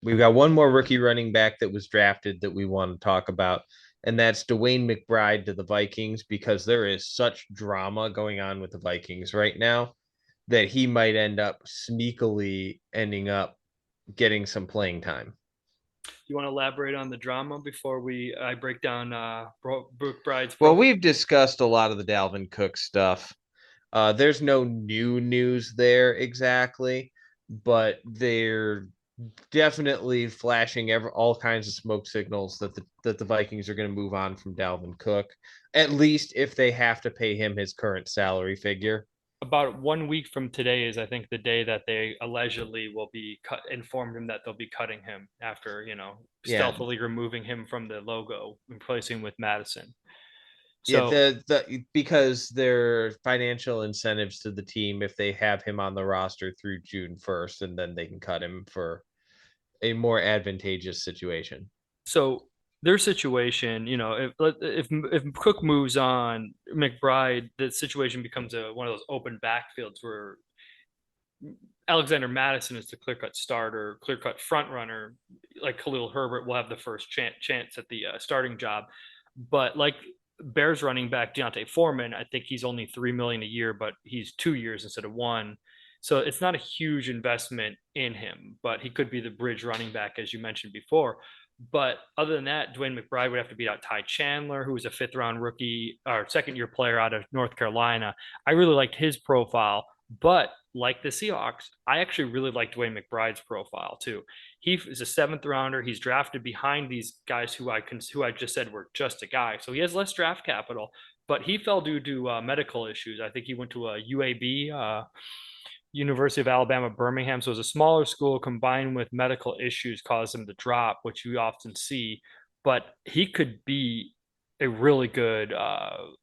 We've got one more rookie running back that was drafted that we want to talk about, and that's Dewayne McBride to the Vikings because there is such drama going on with the Vikings right now that he might end up sneakily ending up getting some playing time. You want to elaborate on the drama before I break down Brooke Bride's Well, profile? we've discussed a lot of the Dalvin Cook stuff. There's no new news there exactly, but they're definitely flashing all kinds of smoke signals that the Vikings are going to move on from Dalvin Cook, at least if they have to pay him his current salary figure. About 1 week from today is, I think, the day that they allegedly will be informed him that they'll be cutting him after, Yeah, stealthily removing him from the logo, replacing him with Madison. yeah, So, because there are financial incentives to the team if they have him on the roster through June 1st, and then they can cut him for a more advantageous situation. so their situation, if Cook moves on, McBride, the situation becomes one of those open backfields where Alexander Madison is the clear cut starter, clear cut front runner. Like Khalil Herbert will have the first chance at the starting job. But like Bears running back Deontay Foreman, I think he's only 3 million a year, but he's 2 years instead of one. So it's not a huge investment in him, but he could be the bridge running back, as you mentioned before. But other than that, Dwayne McBride would have to beat out Ty Chandler, who was a fifth round rookie or second year player out of North Carolina. I really liked his profile, but like the Seahawks, I actually really like Dwayne McBride's profile too. He is a seventh rounder. He's drafted behind these guys who I just said were just a guy. So he has less draft capital, but he fell due to medical issues. I think he went to a UAB, University of Alabama, Birmingham. So it was a smaller school combined with medical issues caused him to drop, which you often see. But he could be a really good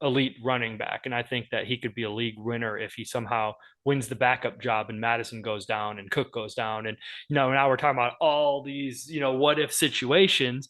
elite running back. And I think that he could be a league winner if he somehow wins the backup job and Madison goes down and Cook goes down. And, now we're talking about all these, what if situations.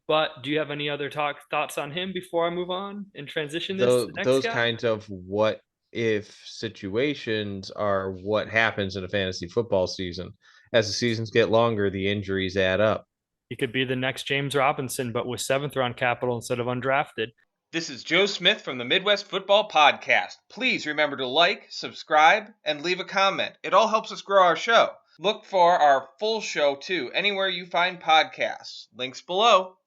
But do you have any other thoughts on him before I move on and transition this to Though the next those guy? kinds of what if situations are what happens in a fantasy football season. As the seasons get longer, the injuries add up. He could be the next James Robinson, but with seventh round capital instead of undrafted. This is Joe Smith from the Midwest Football Podcast. Please remember to like, subscribe, and leave a comment. It all helps us grow our show. Look for our full show too, anywhere you find podcasts. Links below.